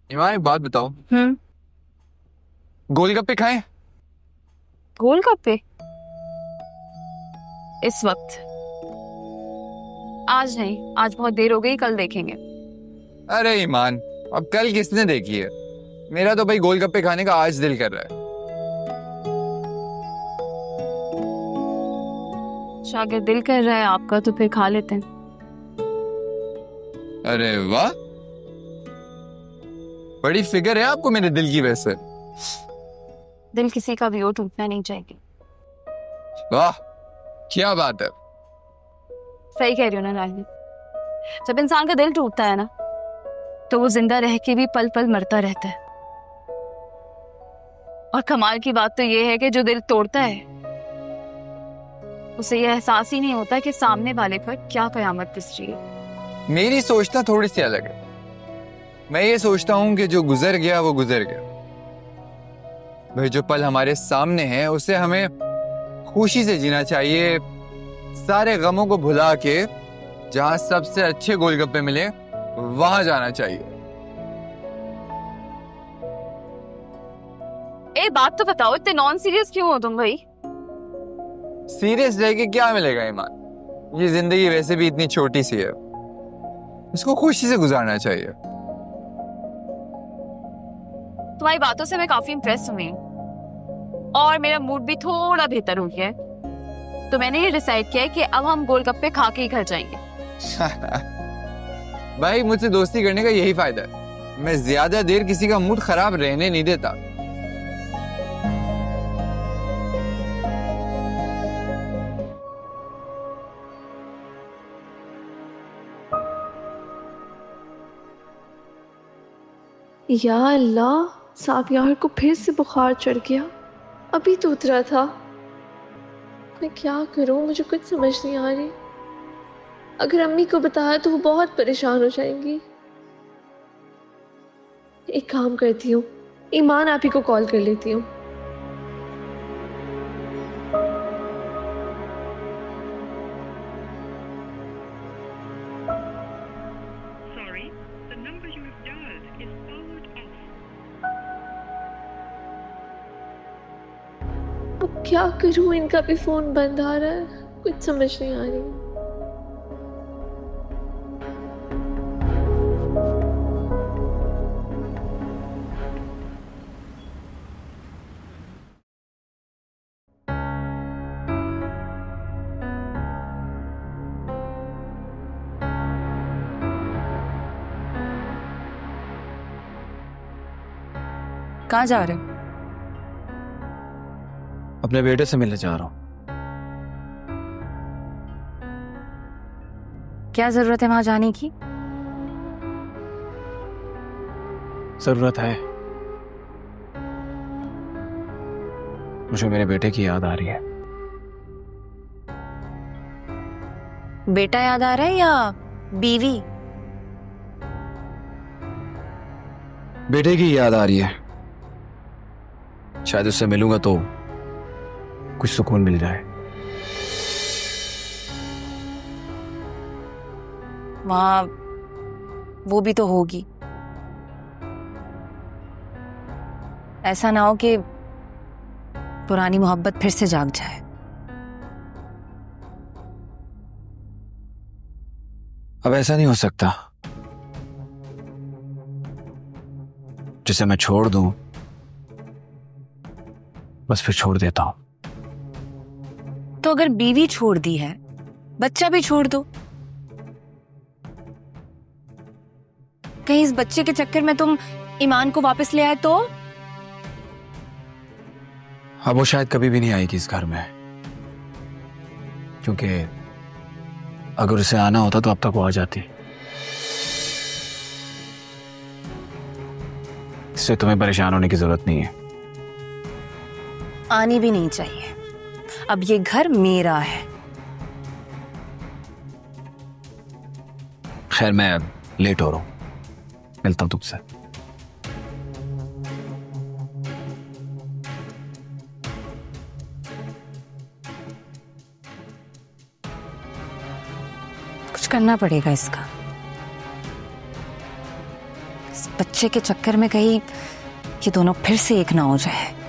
ईमान एक बात बताओ। हम्म। गोलगप्पे खाएं? गोलगप्पे? इस वक्त? आज नहीं, आज बहुत देर हो गई, कल देखेंगे। अरे ईमान, अब कल किसने देखी है? मेरा तो भाई गोलगप्पे खाने का आज दिल कर रहा है। अच्छा, अगर दिल कर रहा है आपका तो फिर खा लेते हैं। अरे वाह, बड़ी फिक्र है आपको मेरे दिल की। वैसे दिल किसी का भी हो, टूटना नहीं चाहिए। वाह, क्या बात है। सही कह रही हो ना राहिल। जब इंसान का दिल टूटता है ना, तो वो जिंदा रह के भी पल पल मरता रहता है। और कमाल की बात तो ये है कि जो दिल तोड़ता है उसे ये एहसास ही नहीं होता कि सामने वाले पर क्या कयामत पिस रही है। मेरी सोचना थोड़ी सी अलग है। मैं ये सोचता हूं कि जो गुजर गया वो गुजर गया। भाई जो पल हमारे सामने है उसे हमें खुशी से जीना चाहिए, सारे गमों को भुला के जहां सबसे अच्छे गोलगप्पे मिले वहां जाना चाहिए। एक बात तो बताओ, इतने नॉन सीरियस क्यों हो तुम भाई? सीरियस रह के क्या मिलेगा ईमान? ये जिंदगी वैसे भी इतनी छोटी सी है, इसको खुशी से गुजारना चाहिए। तुम्हारी बातों से मैं काफी इम्प्रेस हुई हूँ और मेरा मूड भी थोड़ा बेहतर हो गया है। तो मैंने ये डिसाइड किया है कि अब हम गोलगप्पे खा के ही घर जाएंगे। भाई मुझसे दोस्ती करने का यही फायदा है, मैं ज्यादा देर किसी का मूड खराब रहने नहीं देता। या अल्लाह, साफियार को फिर से बुखार चढ़ गया। अभी तो उतरा था। मैं क्या करूं, मुझे कुछ समझ नहीं आ रही। अगर अम्मी को बताया तो वो बहुत परेशान हो जाएंगी। एक काम करती हूँ, ईमान आप ही को कॉल कर लेती हूँ। Sorry, the number you have dialed is powered off. अब क्या करूं, इनका भी फोन बंद आ रहा है, कुछ समझ नहीं आ रही। कहाँ जा रहे हो? अपने बेटे से मिलने जा रहा हूँ। क्या जरूरत है वहां जाने की? जरूरत है, मुझे मेरे बेटे की याद आ रही है। बेटा याद आ रहा है या बीवी? बेटे की याद आ रही है, शायद उससे मिलूंगा तो कुछ सुकून मिल जाए। वहां वो भी तो होगी। ऐसा ना हो कि पुरानी मोहब्बत फिर से जाग जाए। अब ऐसा नहीं हो सकता, जिसे मैं छोड़ दूं बस फिर छोड़ देता हूं। तो अगर बीवी छोड़ दी है, बच्चा भी छोड़ दो। कहीं इस बच्चे के चक्कर में तुम ईमान को वापस ले आए तो? अब वो शायद कभी भी नहीं आएगी इस घर में, क्योंकि अगर उसे आना होता तो अब तक वो आ जाती। इससे तुम्हें परेशान होने की जरूरत नहीं है। आनी भी नहीं चाहिए। अब ये घर मेरा है। खैर मैं लेट हो रहा हूं, मिलता हूं तुमसे। कुछ करना पड़ेगा इसका। इस बच्चे के चक्कर में कहीं ये दोनों फिर से एक ना हो जाए।